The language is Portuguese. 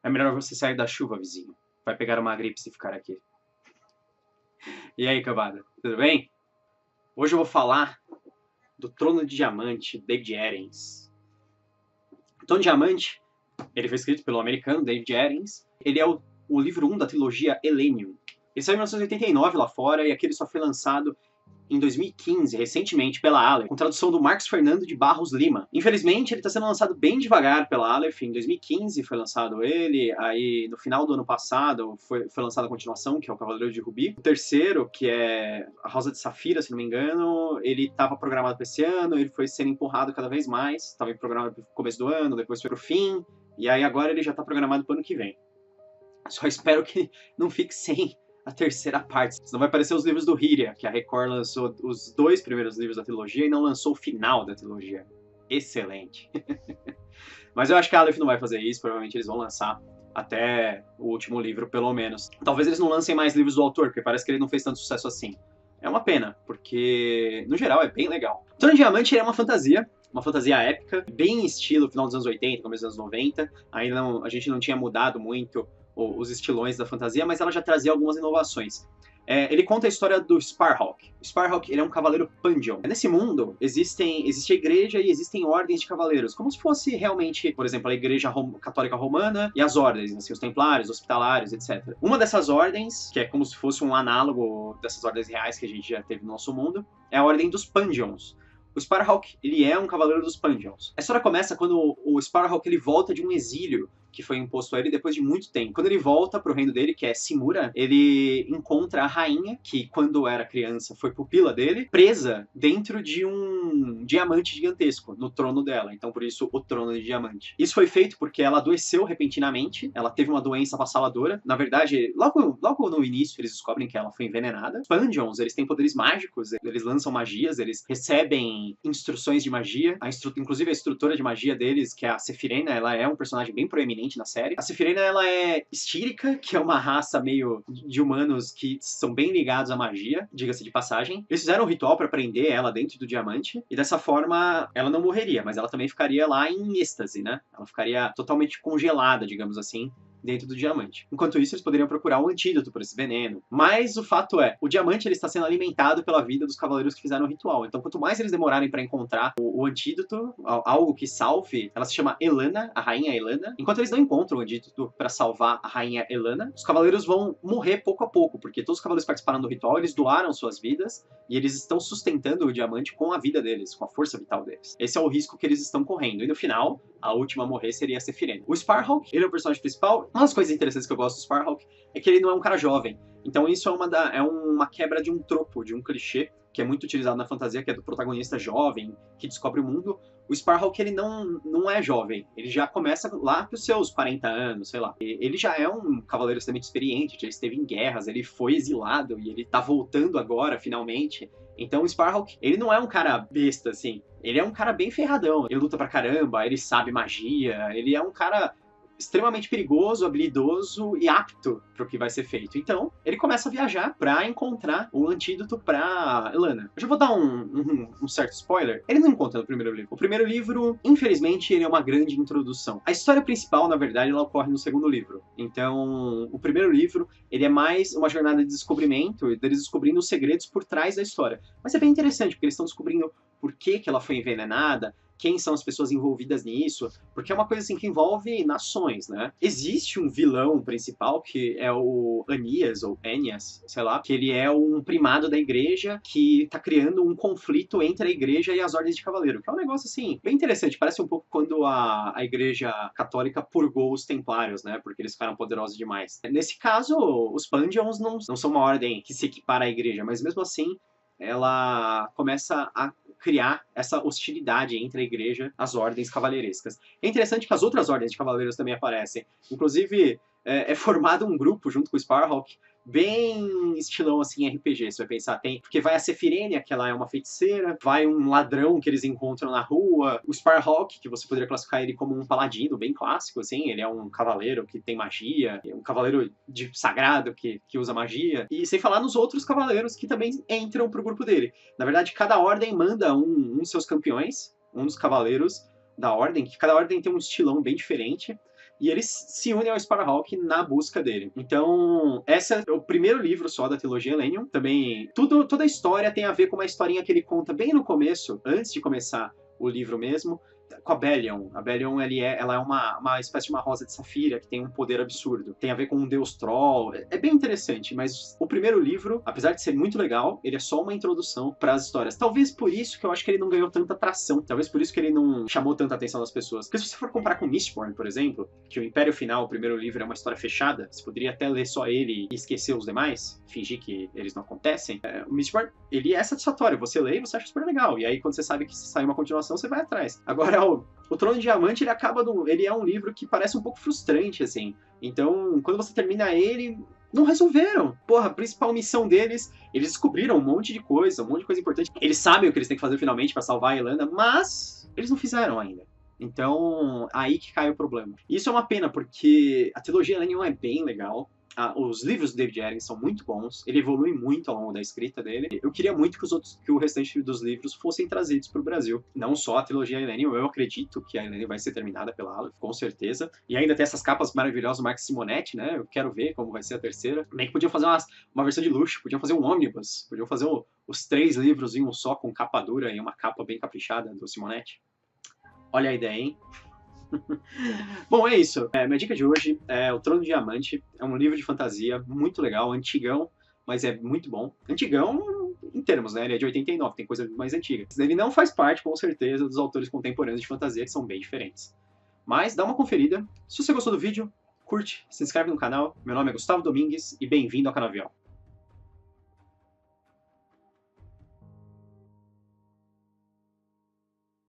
É melhor você sair da chuva, vizinho. Vai pegar uma gripe se ficar aqui. E aí, cambada, tudo bem? Hoje eu vou falar do Trono de Diamante, David Eddings. O Trono de Diamante, ele foi escrito pelo americano David Eddings. Ele é o livro 1 da trilogia Elenium. Ele saiu em 1989 lá fora e aqui ele só foi lançado em 2015, recentemente, pela Aleph, com tradução do Marcos Fernando de Barros Lima. Infelizmente, ele está sendo lançado bem devagar pela Aleph. Em 2015 foi lançado ele, aí no final do ano passado foi lançada a continuação, que é o Cavaleiro de Rubi. O terceiro, que é a Rosa de Safira, se não me engano, ele estava programado para esse ano, ele foi sendo empurrado cada vez mais, estava programado para o começo do ano, depois foi para o fim, e aí agora ele já está programado para o ano que vem. Só espero que não fique sem a terceira parte. Senão vai aparecer os livros do Hyria, que a Record lançou os 2 primeiros livros da trilogia e não lançou o final da trilogia. Excelente. Mas eu acho que a Aleph não vai fazer isso, provavelmente eles vão lançar até o último livro, pelo menos. Talvez eles não lancem mais livros do autor, porque parece que ele não fez tanto sucesso assim. É uma pena, porque, no geral, é bem legal. Trono de Diamante é uma fantasia épica, bem estilo final dos anos 80, começo dos anos 90. Ainda não, a gente não tinha mudado muito os estilões da fantasia, mas ela já trazia algumas inovações. Ele conta a história do Sparhawk. O Sparhawk, ele é um cavaleiro Pandion. Nesse mundo, existe a igreja e existem ordens de cavaleiros, como se fosse realmente, por exemplo, a igreja católica romana e as ordens, assim, os templários, hospitalários, etc. Uma dessas ordens, que é como se fosse um análogo dessas ordens reais que a gente já teve no nosso mundo, é a ordem dos Pandions. O Sparhawk, ele é um cavaleiro dos Pandions. A história começa quando o Sparhawk ele volta de um exílio que foi imposto a ele depois de muito tempo. Quando ele volta pro reino dele, que é Simura, ele encontra a rainha, que quando era criança foi pupila dele, presa dentro de um diamante gigantesco no trono dela. Então, por isso, o Trono de Diamante. Isso foi feito porque ela adoeceu repentinamente, ela teve uma doença avassaladora. Na verdade, logo no início, eles descobrem que ela foi envenenada. Os Pandions, eles têm poderes mágicos, eles lançam magias, eles recebem instruções de magia. Inclusive, a instrutora de magia deles, que é a Sephiroth, ela é um personagem bem proeminente na série. A Sephiroth, ela é estírica, que é uma raça meio de humanos que são bem ligados à magia, diga-se de passagem. Eles fizeram um ritual para prender ela dentro do diamante, e dessa forma ela não morreria, mas ela também ficaria lá em êxtase, né? Ela ficaria totalmente congelada, digamos assim, dentro do diamante. Enquanto isso, eles poderiam procurar um antídoto para esse veneno. Mas o fato é, o diamante ele está sendo alimentado pela vida dos cavaleiros que fizeram o ritual. Então, quanto mais eles demorarem para encontrar o antídoto, algo que salve, ela se chama Elana, a rainha Elana. Enquanto eles não encontram o antídoto para salvar a rainha Elana, os cavaleiros vão morrer pouco a pouco, porque todos os cavaleiros que participaram do ritual, eles doaram suas vidas e eles estão sustentando o diamante com a vida deles, com a força vital deles. Esse é o risco que eles estão correndo. E no final, a última a morrer seria a Sephiroth. O Sparhawk, ele é o personagem principal. Uma das coisas interessantes que eu gosto do Sparhawk é que ele não é um cara jovem. Então isso é uma quebra de um tropo, de um clichê, que é muito utilizado na fantasia, que é do protagonista jovem, que descobre o mundo. O Sparhawk, ele não é jovem. Ele já começa lá pros seus 40 anos, sei lá. Ele já é um cavaleiro extremamente experiente, já esteve em guerras, ele foi exilado e ele tá voltando agora, finalmente. Então o Sparhawk, ele não é um cara besta, assim. Ele é um cara bem ferradão. Ele luta pra caramba, ele sabe magia, ele é um cara extremamente perigoso, habilidoso e apto para o que vai ser feito. Então, ele começa a viajar para encontrar o antídoto para Elana. Eu já vou dar um certo spoiler. Ele não encontra no primeiro livro. O primeiro livro, infelizmente, ele é uma grande introdução. A história principal, na verdade, ela ocorre no segundo livro. Então, o primeiro livro, ele é mais uma jornada de descobrimento, deles descobrindo os segredos por trás da história. Mas é bem interessante, porque eles estão descobrindo por que ela foi envenenada, quem são as pessoas envolvidas nisso, porque é uma coisa assim que envolve nações, né? Existe um vilão principal que é o Anias, ou Enias, sei lá, que ele é um primado da igreja que tá criando um conflito entre a igreja e as ordens de cavaleiro, que é um negócio assim, bem interessante, parece um pouco quando a igreja católica purgou os templários, né? Porque eles ficaram poderosos demais. Nesse caso, os Pandions não são uma ordem que se equipara à igreja, mas mesmo assim, ela começa a criar essa hostilidade entre a igreja e as ordens cavaleirescas. É interessante que as outras ordens de cavaleiros também aparecem. Inclusive, é formado um grupo junto com o Sparhawk, bem estilão assim RPG, você vai pensar, porque vai a Sephiroth, que ela é uma feiticeira, vai um ladrão que eles encontram na rua, o Sparhawk, que você poderia classificar ele como um paladino, bem clássico, assim, ele é um cavaleiro que tem magia, um cavaleiro sagrado que usa magia, e sem falar nos outros cavaleiros que também entram pro grupo dele. Na verdade, cada ordem manda um dos seus campeões, um dos cavaleiros da ordem, que cada ordem tem um estilão bem diferente. e eles se unem ao Sparrowhawk na busca dele. Então, esse é o primeiro livro só da trilogia Elenium. Também, toda a história tem a ver com uma historinha que ele conta bem no começo, antes de começar o livro mesmo, com a Bellion. A Bellion, ela é uma espécie de uma rosa de safira que tem um poder absurdo. Tem a ver com um deus troll. É bem interessante, mas o primeiro livro, apesar de ser muito legal, ele é só uma introdução para as histórias. Talvez por isso que eu acho que ele não ganhou tanta atração. Talvez por isso que ele não chamou tanta atenção das pessoas. Porque se você for comparar com Mistborn, por exemplo, que o Império Final, o primeiro livro, é uma história fechada, você poderia até ler só ele e esquecer os demais, fingir que eles não acontecem. O Mistborn, ele é satisfatório. Você lê e você acha super legal. E aí, quando você sabe que sai uma continuação, você vai atrás. Agora, o Trono de Diamante, ele é um livro que parece um pouco frustrante, assim. Então, quando você termina ele, não resolveram. Porra, a principal missão deles, eles descobriram um monte de coisa importante. Eles sabem o que eles têm que fazer finalmente pra salvar a Irlanda, mas eles não fizeram ainda. Então, aí que cai o problema. E isso é uma pena, porque a trilogia Elenium é bem legal. Os livros do David Eddings são muito bons, ele evolui muito ao longo da escrita dele. Eu queria muito que o restante dos livros fossem trazidos para o Brasil. Não só a trilogia Elenium, eu acredito que a Elenium vai ser terminada pela Aleph, com certeza. E ainda tem essas capas maravilhosas do Mark Simonetti, né? Eu quero ver como vai ser a terceira. Bem que podiam fazer uma versão de luxo, podiam fazer um ônibus, podiam fazer os 3 livros em um só, com capa dura e uma capa bem caprichada do Simonetti. Olha a ideia, hein? Bom, é isso. Minha dica de hoje é O Trono de Diamante. É um livro de fantasia muito legal, antigão, mas é muito bom. Antigão em termos, né? Ele é de 89, tem coisa mais antiga. Ele não faz parte, com certeza, dos autores contemporâneos de fantasia, que são bem diferentes. Mas dá uma conferida. Se você gostou do vídeo, curte, se inscreve no canal. Meu nome é Gustavo Domingues e bem-vindo ao Canavial.